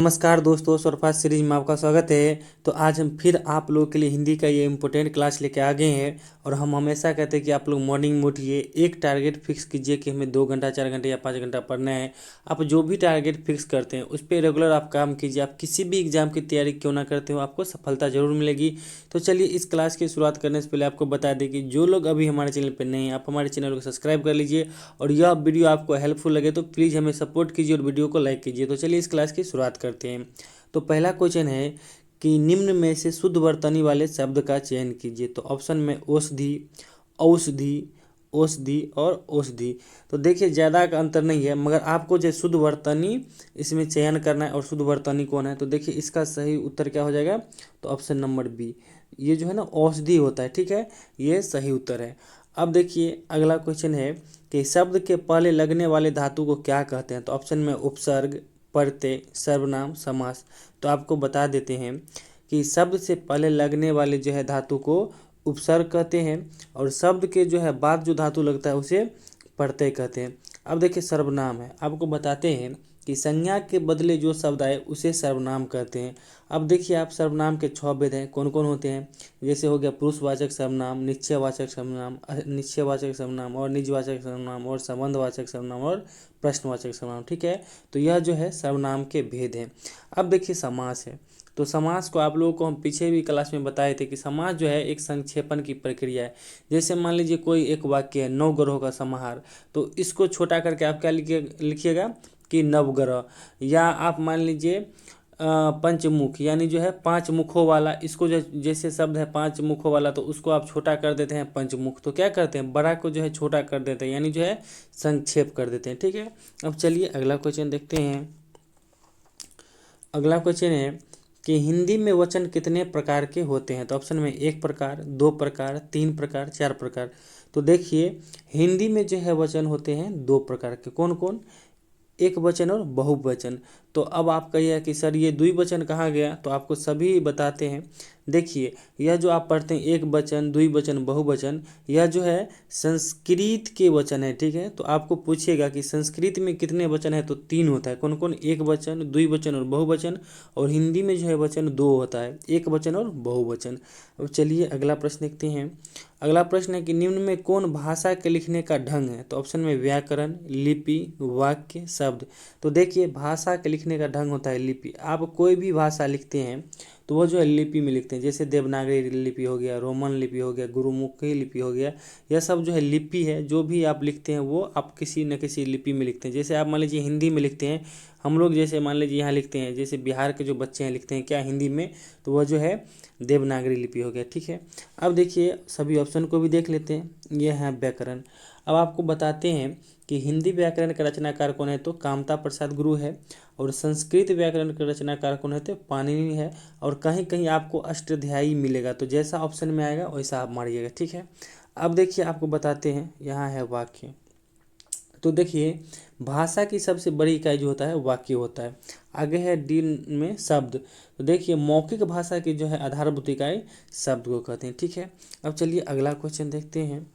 नमस्कार दोस्तों, सुरफास्ट सीरीज में आपका स्वागत है। तो आज हम फिर आप लोगों के लिए हिंदी का ये इम्पोर्टेंट क्लास लेके आ गए हैं। और हम हमेशा कहते हैं कि आप लोग मॉर्निंग में उठिए, एक टारगेट फिक्स कीजिए कि हमें 2 घंटा 4 घंटे या 5 घंटा पढ़ना है। आप जो भी टारगेट फिक्स करते हैं उस पर रेगुलर आप काम कीजिए। आप किसी भी एग्जाम की तैयारी क्यों ना करते हो, आपको सफलता जरूर मिलेगी। तो चलिए इस क्लास की शुरुआत करने से पहले आपको बता दें कि जो लोग अभी हमारे चैनल पर नहीं हैं, आप हमारे चैनल को सब्सक्राइब कर लीजिए। और यह वीडियो आपको हेल्पफुल लगे तो प्लीज़ हमें सपोर्ट कीजिए और वीडियो को लाइक कीजिए। तो चलिए इस क्लास की शुरुआत करते हैं। तो पहला क्वेश्चन है कि निम्न में से शुद्ध वर्तनी वाले शब्द का चयन कीजिए। तो ऑप्शन में औषधि, औषधि, औषधि और औषधि। तो देखिए ज़्यादा का अंतर नहीं है, मगर आपको जो शुद्ध वर्तनी इसमें चयन करना है। और शुद्ध वर्तनी कौन है, तो देखिए इसका सही उत्तर क्या हो जाएगा, तो ऑप्शन नंबर बी, ये जो है ना औषधि होता है। ठीक है, ये सही उत्तर है। अब देखिए अगला क्वेश्चन है कि शब्द के पहले लगने वाले धातु को क्या कहते हैं। तो ऑप्शन में उपसर्ग, प्रत्यय, सर्वनाम, समास। तो आपको बता देते हैं कि शब्द से पहले लगने वाले जो है धातु को उपसर्ग कहते हैं, और शब्द के जो है बाद जो धातु लगता है उसे प्रत्यय कहते हैं। अब देखिए सर्वनाम है, आपको बताते हैं कि संज्ञा के बदले जो शब्द आए उसे सर्वनाम कहते हैं। अब देखिए आप सर्वनाम के 6 भेद हैं, कौन कौन होते हैं। जैसे हो गया पुरुषवाचक सर्वनाम, निश्चयवाचक सर्वनाम, निश्चयवाचक सर्वनाम और निजवाचक सर्वनाम और संबंधवाचक सर्वनाम और प्रश्नवाचक सर्वनाम। ठीक है, तो यह जो है सर्वनाम के भेद हैं। अब देखिए समास है। तो समास को आप लोगों को हम पीछे भी क्लास में बताए थे कि समास जो है एक संक्षेपण की प्रक्रिया है। जैसे मान लीजिए कोई एक वाक्य है, 9 ग्रहों का समाहार, तो इसको छोटा करके आप क्या लिखिएगा कि नवग्रह। या आप मान लीजिए पंचमुख, यानी जो है 5 मुखों वाला, इसको जो जैसे शब्द है 5 मुखों वाला, तो उसको आप छोटा कर देते हैं पंचमुख। तो क्या करते हैं, बड़ा को जो है छोटा कर देते हैं, यानी जो है संक्षेप कर देते हैं। ठीक है, अब चलिए अगला क्वेश्चन देखते हैं। अगला क्वेश्चन है कि हिंदी में वचन कितने प्रकार के होते हैं। तो ऑप्शन में 1 प्रकार, 2 प्रकार, 3 प्रकार, 4 प्रकार। तो देखिए हिंदी में जो है वचन होते हैं 2 प्रकार के। कौन कौन, एक वचन और बहुवचन। तो अब आप कहिए कि सर ये द्विवचन कहाँ गया, तो आपको सभी बताते हैं। देखिए यह जो आप पढ़ते हैं एक वचन, द्विवचन, बहुवचन, यह जो है संस्कृत के वचन है। ठीक है, तो आपको पूछिएगा कि संस्कृत में कितने वचन है, तो 3 होता है। कौन कौन, एक वचन, द्विवचन और बहुवचन। और हिंदी में जो है वचन 2 होता है, एक वचन और बहुवचन। अब चलिए अगला प्रश्न देखते हैं। अगला प्रश्न है कि निम्न में कौन भाषा के लिखने का ढंग है। तो ऑप्शन में व्याकरण, लिपि, वाक्य, शब्द। तो देखिए भाषा के लिखने का ढंग होता है लिपि। आप कोई भी भाषा लिखते हैं तो वो जो है लिपि में लिखते हैं। जैसे देवनागरी लिपि हो गया, रोमन लिपि हो गया, गुरुमुखी लिपि हो गया, यह सब जो है लिपि है। जो भी आप लिखते हैं वो आप किसी न किसी लिपि में लिखते हैं। जैसे आप मान लीजिए हिंदी में लिखते हैं, हम लोग जैसे मान लीजिए यहाँ लिखते हैं, जैसे बिहार के जो बच्चे हैं लिखते हैं क्या हिंदी में, तो वह जो है देवनागरी लिपि हो गया। ठीक है, अब देखिए सभी ऑप्शन को भी देख लेते हैं। यह है व्याकरण। अब आपको बताते हैं कि हिंदी व्याकरण का रचनाकार कौन है, तो कामता प्रसाद गुरु है। और संस्कृत व्याकरण का रचनाकार कौन है, तो पाणिनि है। और कहीं कहीं आपको अष्टाध्यायी मिलेगा, तो जैसा ऑप्शन में आएगा वैसा आप मारिएगा। ठीक है, अब देखिए आपको बताते हैं, यहाँ है वाक्य। तो देखिए भाषा की सबसे बड़ी इकाई जो होता है वाक्य होता है। आगे है डी में शब्द। तो देखिए मौखिक भाषा की जो है आधारभूत इकाई शब्द को कहते हैं। ठीक है, अब चलिए अगला क्वेश्चन देखते हैं।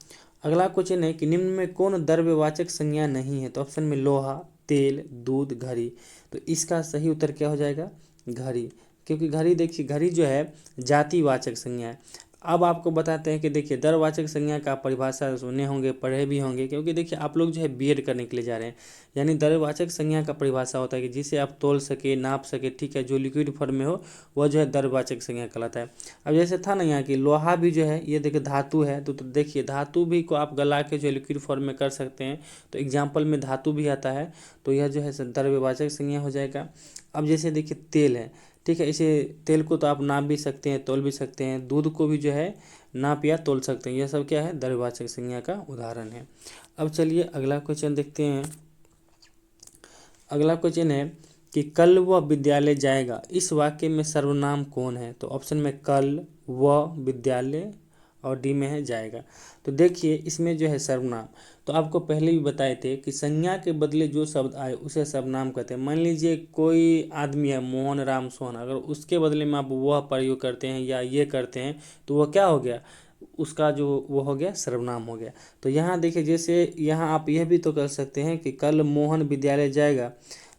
अगला क्वेश्चन है कि निम्न में कौन द्रव्यवाचक संज्ञा नहीं है। तो ऑप्शन में लोहा, तेल, दूध, घड़ी। तो इसका सही उत्तर क्या हो जाएगा, घड़ी। क्योंकि घड़ी, देखिए घड़ी जो है जातिवाचक संज्ञा है। अब आपको बताते हैं कि देखिए द्रव्यवाचक संज्ञा का परिभाषा सुने होंगे, पढ़े भी होंगे, क्योंकि देखिए आप लोग जो है बीएड करने के लिए जा रहे हैं। यानी द्रव्यवाचक संज्ञा का परिभाषा होता है कि जिसे आप तोल सके, नाप सके। ठीक है, जो लिक्विड फॉर्म में हो वह जो है द्रव्यवाचक संज्ञा कहलाता है। अब जैसे था ना यहाँ की लोहा भी जो है ये देखिए धातु है, तो देखिए धातु भी को आप गला के जो लिक्विड फॉर्म में कर सकते हैं। तो एग्जाम्पल में धातु भी आता है, तो यह जो है द्रव्यवाचक संज्ञा हो जाएगा। अब जैसे देखिए तेल है, ठीक है, इसे तेल को तो आप नाप भी सकते हैं, तोल भी सकते हैं। दूध को भी जो है नाप या तोल सकते हैं। यह सब क्या है, द्रव्यवाचक संज्ञा का उदाहरण है। अब चलिए अगला क्वेश्चन देखते हैं। अगला क्वेश्चन है कि कल वह विद्यालय जाएगा, इस वाक्य में सर्वनाम कौन है। तो ऑप्शन में कल, वह, विद्यालय और डी में है जाएगा। तो देखिए इसमें जो है सर्वनाम, तो आपको पहले भी बताए थे कि संज्ञा के बदले जो शब्द आए उसे सर्वनाम कहते हैं। मान लीजिए कोई आदमी है मोहन, राम, सोहन, अगर उसके बदले में आप वह प्रयोग करते हैं या ये करते हैं तो वह क्या हो गया, उसका जो वो हो गया सर्वनाम हो गया। तो यहाँ देखिए जैसे यहाँ आप यह भी तो कर सकते हैं कि कल मोहन विद्यालय जाएगा।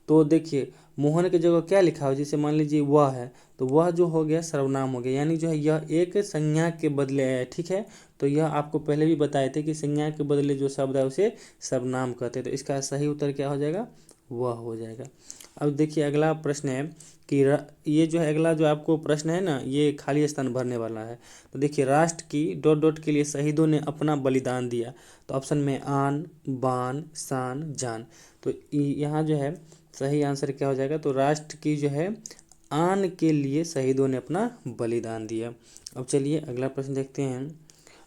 तो देखिए मोहन की जगह क्या लिखा हो, जैसे मान लीजिए वह है, तो वह जो हो गया सर्वनाम हो गया, यानी जो है यह एक संज्ञा के बदले है। ठीक है, तो यह आपको पहले भी बताए थे कि संज्ञा के बदले जो शब्द है उसे सर्वनाम कहते हैं। तो इसका सही उत्तर क्या हो जाएगा, वह हो जाएगा। अब देखिए अगला प्रश्न है कि ये जो है अगला जो आपको प्रश्न है ना, ये खाली स्थान भरने वाला है। तो देखिए राष्ट्र की डॉट डॉट के लिए शहीदों ने अपना बलिदान दिया। तो ऑप्शन में आन, बान, शान, जान। तो यहाँ जो है सही आंसर क्या हो जाएगा, तो राष्ट्र की जो है आन के लिए शहीदों ने अपना बलिदान दिया। अब चलिए अगला प्रश्न देखते हैं।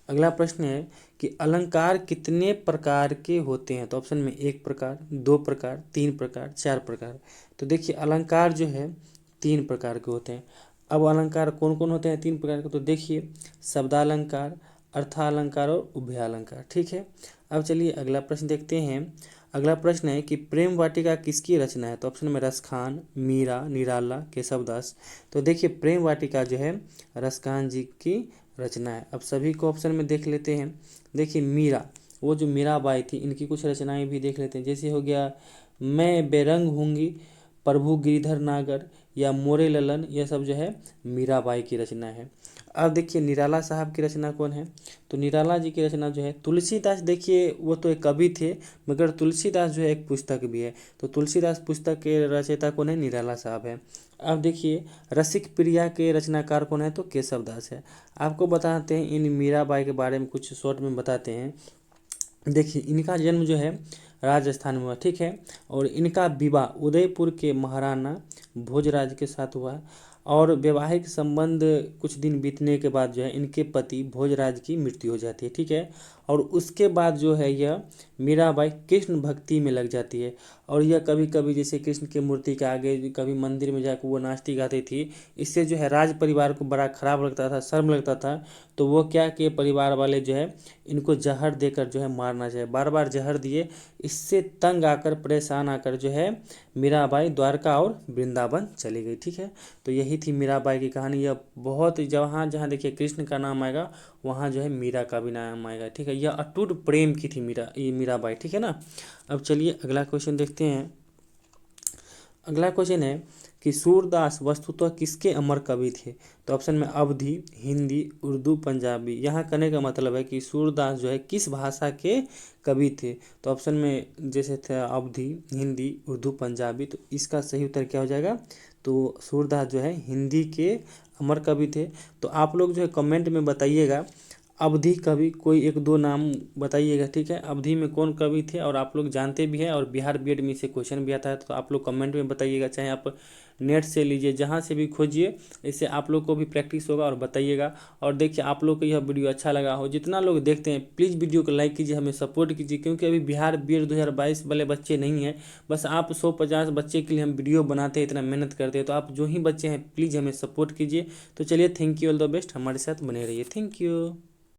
अगला प्रश्न है कि अलंकार कितने प्रकार के होते हैं। तो ऑप्शन में 1 प्रकार, 2 प्रकार, 3 प्रकार, 4 प्रकार। तो देखिए अलंकार जो है 3 प्रकार के होते हैं। अब अलंकार कौन कौन होते हैं 3 प्रकार के, तो देखिए शब्दालंकार, अर्थालंकार और उभयालंकार। ठीक है, अब चलिए अगला प्रश्न देखते हैं। अगला प्रश्न है कि प्रेम वाटिका किसकी रचना है। तो ऑप्शन में रसखान, मीरा, निराला, केशवदास। तो देखिए प्रेम वाटिका जो है रसखान जी की रचना है। अब सभी को ऑप्शन में देख लेते हैं। देखिए मीरा, वो जो मीराबाई थी, इनकी कुछ रचनाएं भी देख लेते हैं। जैसे हो गया मैं बेरंग होंगी, प्रभु गिरिधर नागर या मोरे ललन, यह सब जो है मीराबाई की रचना है। अब देखिए निराला साहब की रचना कौन है, तो निराला जी की रचना जो है तुलसीदास। देखिए वो तो एक कवि थे, मगर तुलसीदास जो है एक पुस्तक भी है। तो तुलसीदास पुस्तक के रचयिता कौन है, निराला साहब है। अब देखिए रसिक प्रिया के रचनाकार कौन है, तो केशवदास है। आपको बताते हैं इन मीराबाई के बारे में कुछ शॉर्ट में बताते हैं। देखिए इनका जन्म जो है राजस्थान में हुआ। ठीक है, और इनका विवाह उदयपुर के महाराणा भोजराज के साथ हुआ। और वैवाहिक संबंध कुछ दिन बीतने के बाद जो है इनके पति भोजराज की मृत्यु हो जाती है। ठीक है, और उसके बाद जो है यह मीराबाई कृष्ण भक्ति में लग जाती है। और यह कभी कभी जैसे कृष्ण की मूर्ति के आगे कभी मंदिर में जाकर वो नाचती गाती थी। इससे जो है राज परिवार को बड़ा खराब लगता था, शर्म लगता था। तो वो क्या कि परिवार वाले जो है इनको जहर देकर जो है मारना चाहिए, बार बार जहर दिए। इससे तंग आकर, परेशान आकर जो है मीराबाई द्वारका और वृंदावन चली गई। ठीक है, तो यही थी मीराबाई की कहानी। यह बहुत जहाँ जहाँ देखिए कृष्ण का नाम आएगा वहाँ जो है मीरा का भी नाम आएगा। ठीक है, यह अटूट प्रेम की थी मीराबाई। ठीक है ना। अब चलिए अगला क्वेश्चन देखते हैं। अगला क्वेश्चन है कि सूरदास वस्तुतः किसके अमर कवि थे। तो ऑप्शन में अवधी, हिंदी, उर्दू, पंजाबी। यहाँ कहने का मतलब है कि सूरदास जो है किस भाषा के कवि थे। तो ऑप्शन में जैसे थे अवधी, हिंदी, उर्दू, पंजाबी। तो इसका सही उत्तर क्या हो जाएगा, तो सूरदास जो है हिंदी के अमर कवि थे। तो आप लोग जो है कमेंट में बताइएगा अवधी कवि कोई 1-2 नाम बताइएगा। ठीक है, अवधी में कौन कवि थे और आप लोग जानते भी हैं, और बिहार बीएड में से क्वेश्चन भी आता है। तो आप लोग कमेंट में बताइएगा, चाहे आप नेट से लीजिए, जहाँ से भी खोजिए। इससे आप लोग को भी प्रैक्टिस होगा और बताइएगा। और देखिए आप लोग को यह वीडियो अच्छा लगा हो, जितना लोग देखते हैं प्लीज़ वीडियो को लाइक कीजिए, हमें सपोर्ट कीजिए। क्योंकि अभी बिहार बीएड 2022 वाले बच्चे नहीं हैं, बस आप 150 बच्चे के लिए हम वीडियो बनाते हैं, इतना मेहनत करते हैं। तो आप जो ही बच्चे हैं प्लीज़ हमें सपोर्ट कीजिए। तो चलिए thank you, all the best, हमारे साथ बने रहिए। Thank you.